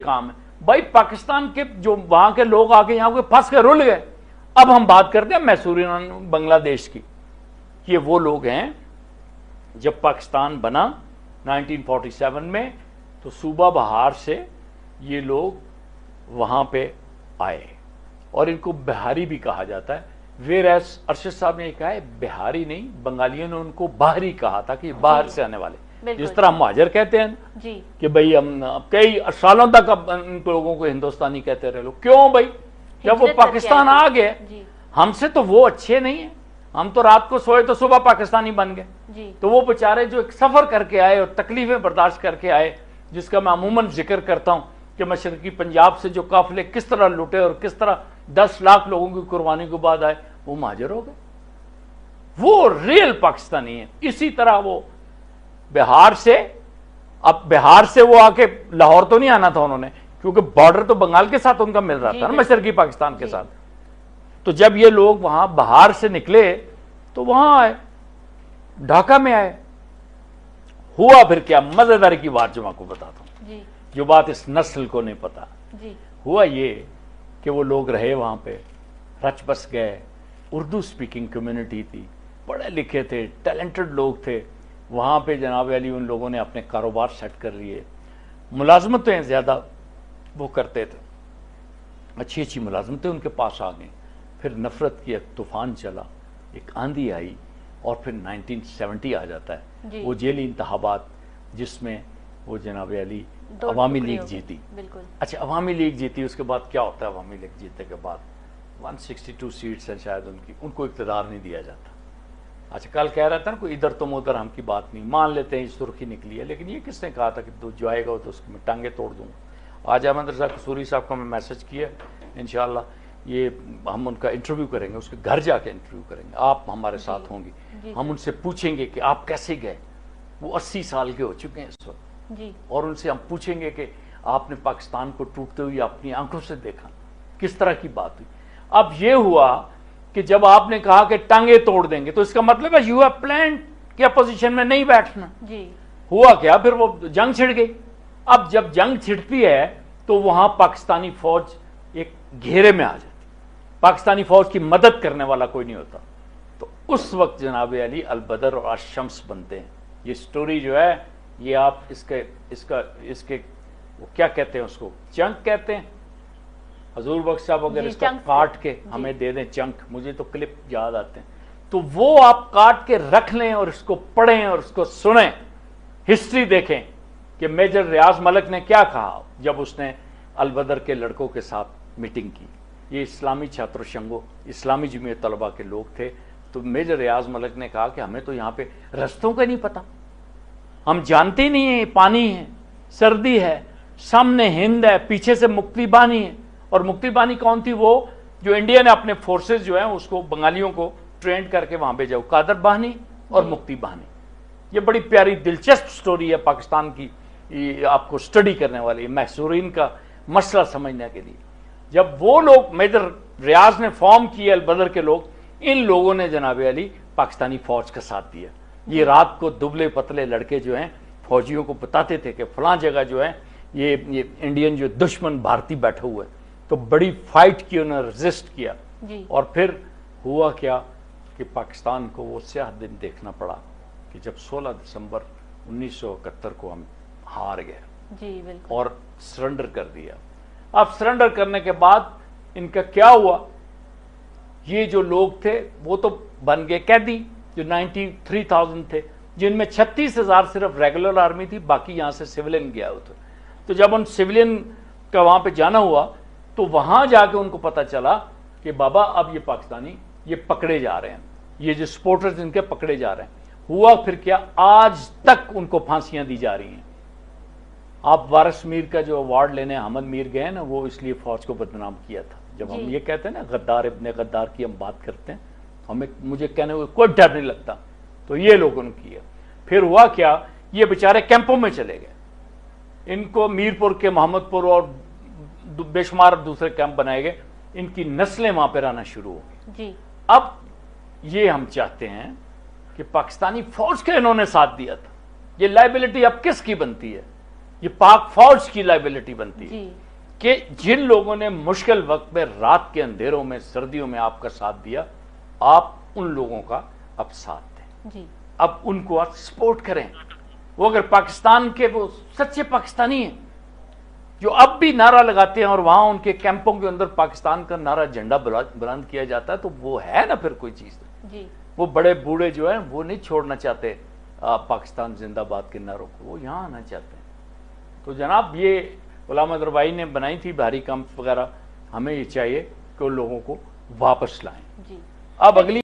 کام ہے بھائی. پاکستان کے جو وہاں کے لوگ آ کے یہاں کو پھنس کے رل گئے. اب ہم بات کرتے ہیں میسورین بنگلہ دیش کی. یہ وہ لوگ ہیں جب پاکستان بنا 1947 میں تو صوبہ بہار سے یہ لوگ وہاں پہ آئے اور ان کو بہاری بھی کہا جاتا ہے. ویر ایس ارشد صاحب نے کہا ہے بہاری نہیں, بنگالیوں نے ان کو باہری کہا تھا کہ باہر سے آنے والے, جس طرح ہم مہاجر کہتے ہیں کہ بھئی ہم کئی سالوں تک اب ان لوگوں کو ہندوستانی کہتے رہے لوگ. کیوں بھئی, جب وہ پاکستان آ گئے ہم سے تو وہ اچھے نہیں ہیں, ہم تو رات کو سوئے تو صبح پاکستانی بن گئے. تو وہ بیچارے جو ایک سفر کر کے آئے اور تکلیفیں برداشت کر کے آئے, جس کا میں عموماً ذکر کرتا ہوں کہ مشرقی پنجاب سے جو قافلے کس طرح لٹے اور کس طرح 10 لاکھ لوگوں کی قربانی کے بعد آئے, وہ مہاجر ہو گئے. وہ ریل پاکستانی ہیں. اسی طرح وہ بہار سے, اب بہار سے وہ آ کے لاہور تو نہیں آنا تھا انہوں نے, کیونکہ بارڈر تو بنگال کے ساتھ ان کا مل رہا تھا نا, مشرقی پاکستان کے ساتھ. تو جب یہ لوگ وہاں بہار سے نکلے تو وہاں آئے, ڈھاکہ میں آئے. ہوا پھر کیا, مزیدار کی بات جو میں آپ کو بتاتا ہوں, جو بات اس نسل کو نہیں پتا. ہوا یہ کہ وہ لوگ رہے وہاں پہ, رچ بس گئے. اردو سپیکنگ کمیونٹی تھی, پڑھے لکھے تھے, ٹیلنٹڈ لوگ تھے وہاں پہ. جناب علی ان لوگوں نے اپنے کاروبار سیٹ کر لیے, ملازمتیں زیادہ وہ کرتے تھے, اچھی اچھی ملازمتیں ان کے پاس آ گئیں. پھر نفرت کی ایک طوفان چلا, ایک آندھی آئی, اور پھر 1970 آ جاتا ہے, وہ ذیلی انتخابات جس میں وہ جناب علی عوامی لیگ جیتی. اچھا عوامی لیگ جیتی, اس کے بعد کیا ہوتا ہے عوامی لیگ جیتنے کے بعد 162 سیٹس ہیں شاید ان کو اقتدار نہیں دیا جاتا. اچھا کل کہہ رہا تھا نا کوئی ادھر تم ادھر, ہم کی بات نہیں مان لیتے ہیں, سرخی نکلی ہے, لیکن یہ کس نے کہا تھا کہ جو آئے گا تو اس کی میں ٹانگیں توڑ دوں گا. آج احمد رضا قصوری صاحب کا میں میسج کیا, انشاءاللہ یہ ہم ان کا انٹرویو کریں گے, اس کے گھر جا کے انٹرویو کریں گے, آپ ہمارے ساتھ ہوں گی. ہم ان سے پوچھیں گے کہ آپ کیسے گئے, وہ 80 سال کے ہو چکے ہیں اس وقت, اور ان سے ہم پوچھیں گے کہ آپ نے پاکستان کو ٹوٹتے ہوئے اپنی آنکھوں سے دیکھا, کس طرح کی بات ہوئی. اب یہ ہوا کہ جب آپ نے کہا کہ ٹانگیں توڑ دیں گے تو اس کا مطلب ہے یو ہیو پلانڈ کہ اپوزیشن میں نہیں بیٹھنا. ہوا کیا, پھر وہ جنگ چھڑ گئی. اب جب جنگ چھڑتی ہے تو وہاں پاکستانی فوج ایک گھیرے میں آ جاتی, پاکستانی فوج کی مدد کرنے والا کوئی نہیں ہوتا. تو اس وقت جناب علی البدر اور الشمس بنتے ہیں. یہ سٹوری جو ہے یہ آپ اس کے وہ کیا کہتے ہیں, اس کو چنک کہتے ہیں. حضور بخش صاحب اگر اس کو کاٹ کے ہمیں دے دیں چنک, مجھے تو کلپ یاد آتے ہیں, تو وہ آپ کاٹ کے رکھ لیں اور اس کو پڑھیں اور اس کو سنیں, ہسٹری دیکھیں کہ میجر ریاض ملک نے کیا کہا جب اس نے البدر کے لڑکوں کے ساتھ میٹنگ کی. یہ اسلامی چھاتر شنگو, اسلامی جمعیت طلبہ کے لوگ تھے. تو میجر ریاض ملک نے کہا کہ ہمیں تو یہاں پہ رستوں کا نہیں پتا, ہم جانتے نہیں ہیں, پانی ہے, سردی ہے, سامنے ہند ہے, پیچھے سے مکتی بانی ہے. اور مکتی بانی کون تھی, وہ جو انڈیا نے اپنے فورسز جو ہیں اس کو بنگالیوں کو ٹرینڈ کر کے وہاں بھیجا, قادر بہانی اور مکتی بہانی. یہ بڑی پیاری دلچسپ سٹوری ہے پاکستان کی, آپ کو سٹڈی کرنے والی, محصورین کا مسئلہ سمجھنے کے لیے. جب وہ لوگ میجر ریاض نے فارم کیے البدر کے لوگ, ان لوگوں نے جناب علی پاکستانی فوج کا ساتھ دیا. یہ رات کو دبلے پتلے لڑکے جو ہیں فوجیوں کو بتاتے تھے کہ فلاں جگہ جو ہے یہ انڈین جو دشمن بھارتی بیٹھے ہوئے, تو بڑی فائٹ کی, انہوں نے ریزسٹ کیا. اور پھر ہوا کیا کہ پاکستان کو وہ سیاہ دن دیکھنا پڑا کہ جب 16 دسمبر 1971 کو ہم ہار گئے اور سرنڈر کر دیا. اب سرنڈر کرنے کے بعد ان کا کیا ہوا, یہ جو لوگ تھے وہ تو بن گئے قیدی, جو 93,000 تھے, جن میں 36,000 صرف ریگولر آرمی تھی, باقی یہاں سے سیولین گیا ہوتا. تو جب ان سیولین کا وہاں پہ جانا ہوا تو وہاں جا کے ان کو پتا چلا کہ بابا اب یہ پاکستانی یہ پکڑے جا رہے ہیں, یہ جو سپورٹرز ان کے پکڑے جا رہے ہیں. ہوا پھر کیا, آج تک ان کو پھانسیاں دی جا رہی ہیں. آپ وارث میر کا جو ایوارڈ لینے احمد میر گئے نا, وہ اس لیے فوج کو بدنام کیا تھا. جب ہم یہ کہتے ہیں نا غدار ابن غدار کی ہم بات کرتے ہیں, مجھے کہنے ہوئے کوئی ڈر نہیں لگتا, تو یہ لوگوں نے کیا. پھر ہوا کیا, یہ بیچارے کیمپوں میں چلے گئے, ان کو میر پور کے محمد پور اور بے شمار دوسرے کیمپ بنائے گئے, ان کی نسلیں وہاں پہ رہنا شروع ہو گئی. اب یہ ہم چاہتے ہیں کہ پاکستانی فوج کے انہوں نے ساتھ دیا تھا, یہ لائبلٹی اب کس کی بنتی ہے؟ یہ پاک فوج کی لائبلٹی بنتی ہے جی کہ جن لوگوں نے مشکل وقت میں رات کے اندھیروں میں سردیوں میں آپ کا ساتھ دیا، آپ ان لوگوں کا اب ساتھ دیں، جی اب ان کو آپ سپورٹ کریں۔ وہ اگر پاکستان کے وہ سچے پاکستانی ہیں جو اب بھی نعرہ لگاتے ہیں اور وہاں ان کے کیمپوں کے اندر پاکستان کا نعرہ جھنڈا بلند کیا جاتا ہے، تو وہ ہے نا پھر کوئی چیز۔ جی وہ بڑے بوڑھے جو ہیں وہ نہیں چھوڑنا چاہتے پاکستان زندہ باد کے نعروں کو، وہ یہاں آنا چاہتے ہیں۔ تو جناب یہ غلام حیدر بھائی نے بنائی تھی بھاری کیمپ وغیرہ، ہمیں یہ چاہیے کہ ان لوگوں کو واپس لائیں۔ جی اب اگلی